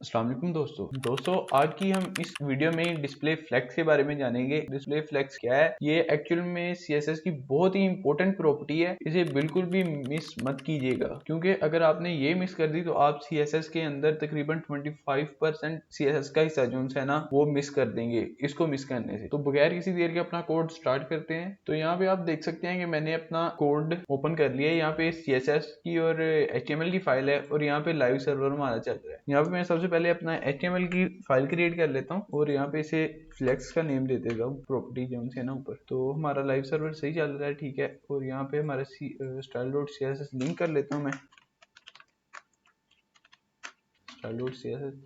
अस्सलाम वालेकुम दोस्तों आज की हम इस वीडियो में डिस्प्ले फ्लेक्स के बारे में जानेंगे। डिस्प्ले फ्लेक्स क्या है? ये एक्चुअल में CSS की बहुत ही इंपॉर्टेंट प्रॉपर्टी है। इसे बिल्कुल भी मिस मत कीजिएगा, क्योंकि अगर आपने ये मिस कर दी तो आप CSS के अंदर तकरीबन 25% CSS का हिस्सा जो है ना वो मिस कर देंगे इसको मिस करने से। तो बगैर किसी देर के अपना कोड स्टार्ट करते हैं। तो यहाँ पे आप देख सकते हैं कि मैंने अपना कोड ओपन कर लिया है। यहाँ पे CSS की और HTML की फाइल है और यहाँ पे लाइव सर्वर हमारा चल रहा है। यहाँ पे मैं सबसे पहले अपना HTML की फाइल क्रिएट कर लेता हूँ और यहाँ पे इसे फ्लेक्स का नेम दे देता हूँ, प्रॉपर्टी जो है ना ऊपर। तो हमारा लाइव सर्वर सही चल रहा है, ठीक है। और यहाँ पे हमारा style.css लिंक कर लेता हूँ मैं।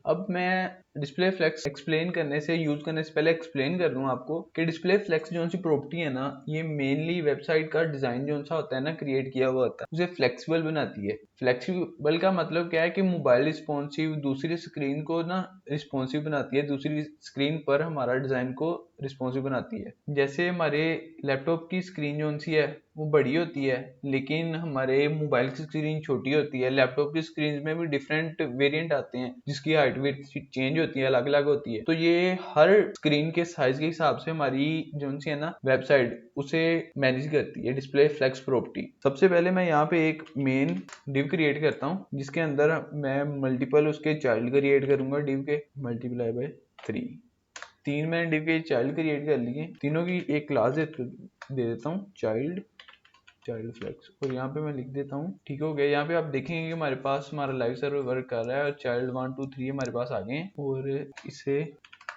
अब मैं डिस्प्ले फ्लेक्स एक्सप्लेन करने से यूज करने से पहले एक्सप्लेन कर दूं आपको कि डिस्प्ले फ्लेक्स जो सी प्रॉपर्टी है ना, ये मेनली वेबसाइट का डिजाइन जो सा होता है ना, क्रिएट किया हुआ होता है, उसे फ्लेक्सिबल बनाती है। फ्लेक्सिबल का मतलब क्या है कि मोबाइल रिस्पॉन्सिव, दूसरी स्क्रीन को ना रिस्पॉन्सिव बनाती है, दूसरी स्क्रीन पर हमारा डिजाइन को रिस्पॉन्सिव बनाती है। जैसे हमारे लैपटॉप की स्क्रीन जो सी है वो बड़ी होती है, लेकिन हमारे मोबाइल की स्क्रीन छोटी होती है। लैपटॉप की स्क्रीन में भी डिफरेंट वेरिएंट आते हैं जिसकी हाइट वेट चेंज होती है, अलग अलग होती है। तो ये हर स्क्रीन के साइज के हिसाब से हमारी जो सी है ना वेबसाइट उसे मैनेज करती है डिस्प्ले फ्लेक्स प्रॉपर्टी। सबसे पहले मैं यहाँ पे एक मेन डिव क्रिएट करता हूँ जिसके अंदर मैं मल्टीपल उसके चाइल्ड क्रिएट करूंगा। डिव के मल्टीप्लाई बाय 3 मैंने डिव के चाइल्ड क्रिएट कर लिए। तीनों की एक क्लास दे देता हूँ, चाइल्ड फ्लेक्स, और यहाँ पे मैं लिख देता हूँ। ठीक हो गया। यहाँ पे आप देखेंगे कि हमारे पास हमारा लाइव सर्वर वर्क कर रहा है और चाइल्ड 1 2 3 हमारे पास आ गए हैं। और इसे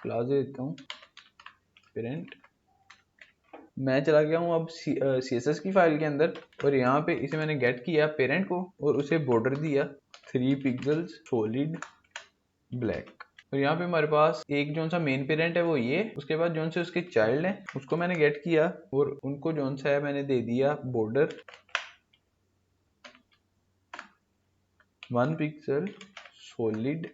क्लास दे देता हूँ पेरेंट। मैं चला गया हूँ अब CSS की फाइल के अंदर और यहाँ पे इसे मैंने गेट किया पेरेंट को और उसे बॉर्डर दिया 3 पिक्सल्स सॉलिड ब्लैक। और यहाँ पे हमारे पास एक जो सा मेन पेरेंट है वो ये, उसके बाद जो से उसके चाइल्ड है उसको मैंने गेट किया और उनको जो सा है मैंने दे दिया बॉर्डर 1 पिक्सल सॉलिड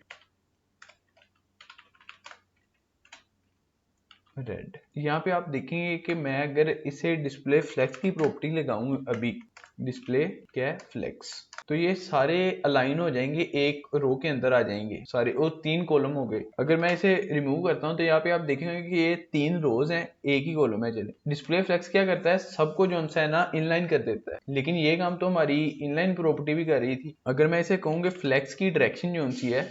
रेड। यहाँ पे आप देखेंगे कि मैं अगर इसे डिस्प्ले फ्लेक्स की प्रॉपर्टी लगाऊं, अभी डिस्प्ले क्या है फ्लेक्स, तो ये सारे अलाइन हो जाएंगे, एक रो के अंदर आ जाएंगे सारे, और 3 कॉलम हो गए। अगर मैं इसे रिमूव करता हूँ तो यहाँ पे आप देखेंगे कि ये 3 रोज हैं, एक ही कॉलम है। चले, डिस्प्ले फ्लेक्स क्या करता है, सबको जो है ना इनलाइन कर देता है, लेकिन ये काम तो हमारी इनलाइन प्रॉपर्टी भी कर रही थी। अगर मैं इसे कहूँ फ्लेक्स की डायरेक्शन जो सी है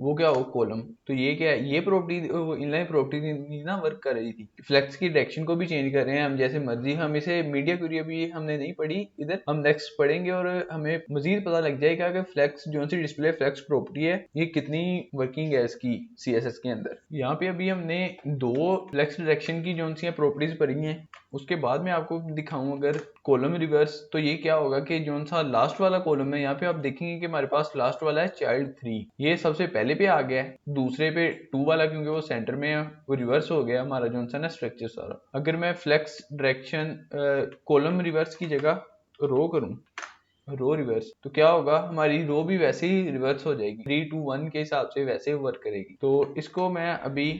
वो क्या हो कॉलम, तो ये क्या है, ये प्रॉपर्टी इनलाइन प्रॉपर्टी ना वर्क कर रही थी। फ्लेक्स की डायरेक्शन को भी चेंज कर रहे हैं हम जैसे मर्जी। हम इसे मीडिया क्वेरी अभी हमने नहीं पढ़ी इधर, हम नेक्स्ट पढ़ेंगे और हमें मजीद पता लग जाएगा कि फ्लेक्स जो सी डिस्प्ले फ्लेक्स प्रॉपर्टी है ये कितनी वर्किंग है इसकी CSS के अंदर। यहाँ पे अभी हमने 2 फ्लेक्स डायरेक्शन की जो सी प्रॉपर्टीज पढ़ी हैं। उसके बाद में आपको दिखाऊं अगर कॉलम रिवर्स, तो ये क्या होगा कि जो सा लास्ट वाला कॉलम है, यहाँ पे आप देखेंगे कि हमारे पास लास्ट वाला है चाइल्ड 3, ये सबसे पहले पे आ गया है, दूसरे पे 2 वाला क्योंकि वो सेंटर में है वो रिवर्स हो गया हमारा जो सा ना स्ट्रक्चर सारा। अगर मैं फ्लेक्स डायरेक्शन कॉलम रिवर्स की जगह रो करूं, रो रिवर्स, तो क्या होगा, हमारी रो भी वैसे ही रिवर्स हो जाएगी, 3 2 1 के हिसाब से वैसे ही वर्क करेगी। तो इसको मैं अभी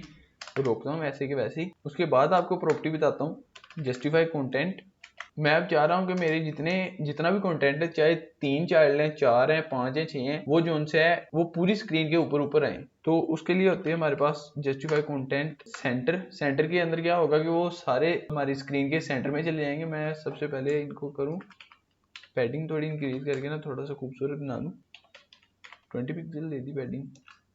रोकता हूँ वैसे के वैसे ही। उसके बाद आपको प्रॉपर्टी बताता हूँ, जस्टिफाई कंटेंट। मैं अब चाह रहा हूँ कि मेरे जितना भी कंटेंट है, चाहे 3 चाइल्ड हैं, 4 हैं, 5 हैं, 6 हैं, वो जो उनसे है वो पूरी स्क्रीन के ऊपर आए। तो उसके लिए होते हैं हमारे पास जस्टिफाई कंटेंट सेंटर के अंदर क्या होगा कि वो सारे हमारी स्क्रीन के सेंटर में चले जाएंगे। मैं सबसे पहले इनको करूँ पैडिंग थोड़ी इंक्रीज करके ना, थोड़ा सा खूबसूरत बना दूँ। 20 पिक्सल दे दी पैडिंग,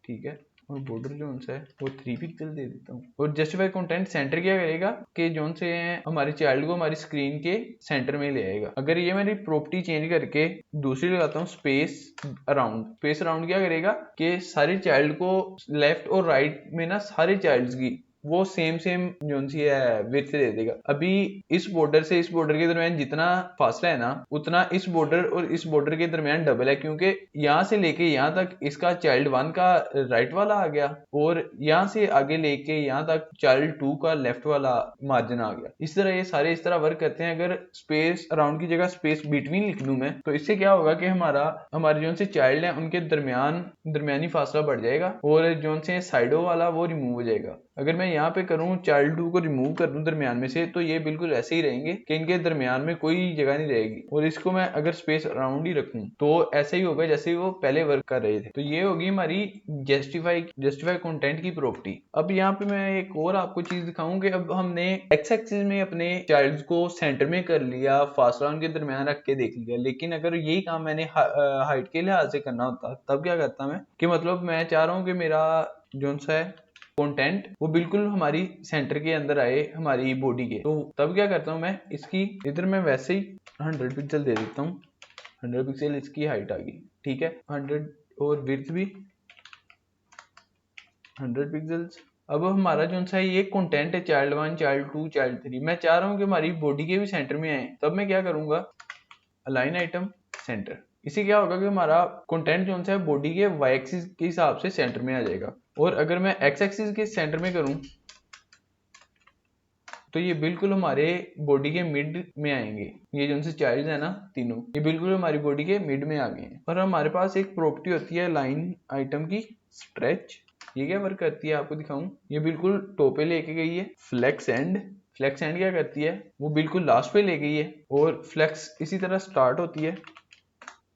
ठीक है। और बॉर्डर जो है वो 3 पिक्सल दे देता हूँ। और जस्टिफाई कंटेंट सेंटर क्या करेगा कि जो से हमारे चाइल्ड को हमारी स्क्रीन के सेंटर में ले आएगा। अगर ये मेरी प्रॉपर्टी चेंज करके दूसरी लगाता हूँ स्पेस अराउंड क्या करेगा कि सारे चाइल्ड को लेफ्ट और राइट में ना सारे चाइल्ड की वो सेम जो सी है विड्थ दे देगा। अभी इस बॉर्डर से इस बॉर्डर के दरमियान जितना फासला है ना, उतना इस बॉर्डर और इस बॉर्डर के दरमियान डबल है, क्योंकि यहाँ से लेके यहाँ तक इसका चाइल्ड 1 का राइट वाला आ गया और यहाँ से आगे लेके यहाँ तक चाइल्ड 2 का लेफ्ट वाला मार्जिन आ गया। इस तरह ये सारे इस तरह वर्क करते हैं। अगर स्पेस अराउंड की जगह स्पेस बिटवीन लिख दूं मैं, तो इससे क्या होगा कि हमारे जो से चाइल्ड है उनके दरमियानी फासला बढ़ जाएगा और जो से साइडों वाला वो रिमूव हो जाएगा। अगर मैं यहाँ पे करूँ चाइल्ड 2 को रिमूव कर दूं दरमियान में से, तो ये बिल्कुल ऐसे ही रहेंगे कि इनके दरमियान में कोई जगह नहीं रहेगी। और इसको मैं अगर स्पेस अराउंड ही रखूं तो ऐसे ही होगा जैसे वो पहले वर्क कर रहे थे। तो ये होगी हमारी जस्टिफाई कंटेंट की प्रॉपर्टी। अब यहाँ पे मैं एक और आपको चीज दिखाऊं कि अब हमने एक्स एक्सिस में अपने चाइल्ड्स को सेंटर में कर लिया, फासला उनके दरमियान रख के देख लिया, लेकिन अगर यही काम मैंने हाइट के लिहाज से करना होता तब क्या करता मैं कि मतलब मैं चाह रहा हूँ कि मेरा जो सा है कंटेंट वो बिल्कुल हमारी सेंटर के अंदर आए हमारी बॉडी के। तो तब क्या करता हूँ मैं, इसकी इधर मैं वैसे ही 100 पिक्सल दे देता हूँ। 100 पिक्सल इसकी हाइट आ गई, ठीक है, 100 और विड्थ भी 100 पिक्सल्स। अब हमारा जो सा ये कंटेंट है चाइल्ड 1, चाइल्ड 2, चाइल्ड 3, मैं चाह रहा हूँ कि हमारी बॉडी के भी सेंटर में आए। तब मैं क्या करूंगा, अलाइन आइटम सेंटर। इसे क्या होगा कि हमारा कंटेंट जो सा है बॉडी के वाई एक्सिस के हिसाब से सेंटर में आ जाएगा। और अगर मैं एक्स एक्सिस के सेंटर में करूं तो ये बिल्कुल हमारे बॉडी के मिड में आएंगे। ये जो से चाइल्ड है ना तीनों, ये बिल्कुल हमारी बॉडी के मिड में आ गए हैं। और हमारे पास एक प्रॉपर्टी होती है लाइन आइटम की स्ट्रेच। ये क्या वर्क करती है आपको दिखाऊं, ये बिल्कुल टॉप पे लेके गई है। फ्लेक्स एंड क्या करती है, वो बिल्कुल लास्ट पे ले गई है। और फ्लेक्स इसी तरह स्टार्ट होती है,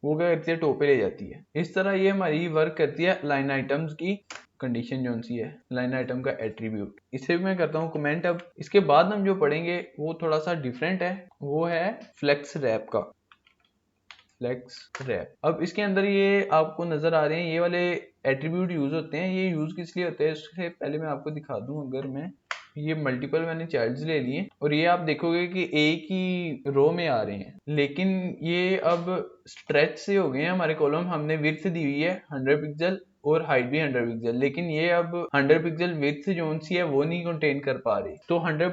वो क्या करती है टॉप पे ले जाती है। इस तरह ये हमारी वर्क करती है लाइन आइटम्स की कंडीशन जो सी है, लाइन आइटम का एट्रीब्यूट। इसे भी मैं करता हूँ कमेंट। अब इसके बाद हम जो पढ़ेंगे वो थोड़ा सा डिफरेंट है, वो है फ्लेक्स रैप का। फ्लेक्स रैप, अब इसके अंदर ये आपको नजर आ रहे हैं ये वाले एट्रीब्यूट यूज होते हैं। ये यूज किस लिए होते हैं, इससे पहले मैं आपको दिखा दूं। अगर मैं ये मल्टीपल मैंने चाइल्ड्स ले लिए और ये आप देखोगे कि एक ही रो में आ रहे हैं, लेकिन ये अब स्ट्रेच से हो गए हैं हमारे कॉलम। हमने विड्थ दी हुई है 100 पिक्सल और हाइट भी 100 पिक्सल, लेकिन ये अब 100 पिक्सल विड्थ जो सी है वो नहीं कंटेन कर पा रही। तो 100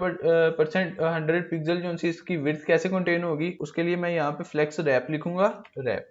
पिक्सल जो सी इसकी विड्थ कैसे कंटेन होगी, उसके लिए मैं यहाँ पे फ्लेक्स रैप लिखूंगा। रैप,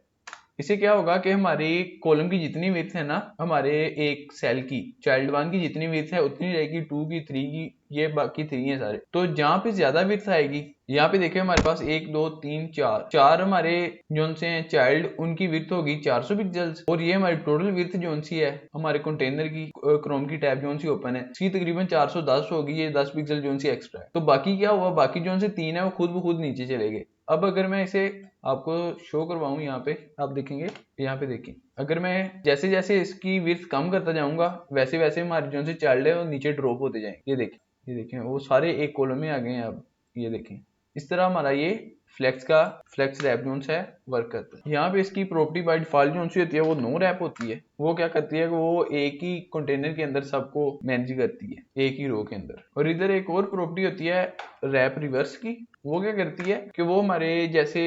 इससे क्या होगा कि हमारी कॉलम की जितनी विड्थ है ना, हमारे एक सेल की चाइल्ड 1 की जितनी विड्थ है उतनी रहेगी, 2 की, 3 की, ये बाकी 3 है सारे। तो जहाँ पे ज्यादा विड्थ आएगी, यहाँ पे देखिए हमारे पास 1 2 3 4 हमारे जोन से हैं चाइल्ड, उनकी विड्थ होगी 400 पिक्सल्स। और ये हमारी टोटल विड्थ जोन सी है हमारे कंटेनर की, क्रोम की टैब जोन सी ओपन है, इसकी तकरीबन 410 होगी। ये 10 पिक्सल जोन सी एक्स्ट्रा है। तो बाकी क्या हुआ, बाकी जोन से 3 है वो खुद ब खुद नीचे चले गए। अब अगर मैं इसे आपको शो करवाऊं, यहाँ पे आप देखेंगे, यहाँ पे देखिए, अगर मैं जैसे जैसे इसकी विड्थ कम करता जाऊंगा वैसे वैसे हमारे जो से चाइल्ड है वो नीचे ड्रॉप होते जाएंगे। ये देखें वो सारे एक कॉलम में आ गए हैं। अब ये देखें, इस तरह हमारा ये फ्लेक्स रैप जोन है वर्क करता है। यहाँ पे इसकी प्रॉपर्टी बाय डिफॉल्ट जोन सी होती है वो नो रैप होती है। वो क्या करती है कि वो एक ही कंटेनर के अंदर सबको मैनेज करती है एक ही रो के अंदर। और इधर एक और प्रॉपर्टी होती है रैप रिवर्स की। वो क्या करती है कि वो हमारे जैसे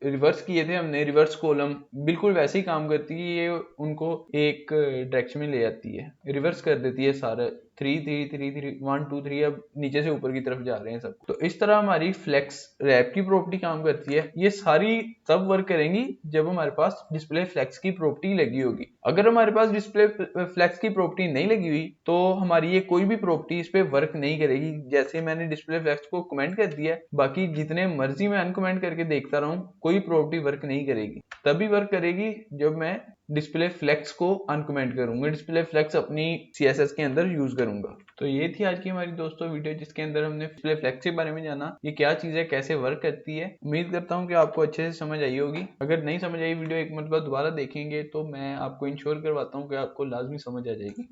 रिवर्स किए थे हमने रिवर्स कॉलम, बिल्कुल वैसे ही काम करती है। ये उनको एक डायरेक्शन में ले जाती है, रिवर्स कर देती है सारा 3 3 3 3 1 2 3, अब नीचे से ऊपर की तरफ जा रहे हैं सब। तो इस तरह हमारी फ्लेक्स रैप की प्रॉपर्टी काम करती है। ये सारी तब वर्क करेंगी जब हमारे पास डिस्प्ले फ्लेक्स की प्रॉपर्टी लगी होगी। अगर हमारे पास डिस्प्ले फ्लेक्स की प्रॉपर्टी नहीं लगी हुई तो हमारी ये कोई भी प्रॉपर्टी इस पे वर्क नहीं करेगी। जैसे मैंने डिस्प्ले फ्लेक्स को कमेंट कर दिया, बाकी जितने मर्जी मैं अनकमेंट करके देखता रहूं कोई प्रॉपर्टी वर्क नहीं करेगी। तभी वर्क करेगी जब मैं डिस्प्ले फ्लेक्स को अनकमेंट करूंगा, डिस्प्ले फ्लेक्स अपनी CSS के अंदर यूज करूंगा। तो ये थी आज की हमारी दोस्तों वीडियो, जिसके अंदर हमने डिस्प्ले फ्लेक्स के बारे में जाना, ये क्या चीज है, कैसे वर्क करती है। उम्मीद करता हूँ कि आपको अच्छे से समझ आई होगी। अगर नहीं समझ आई वीडियो एक मरतबा दोबारा देखेंगे तो मैं आपको इंश्योर करवाता हूँ कि आपको लाजमी समझ आ जाएगी।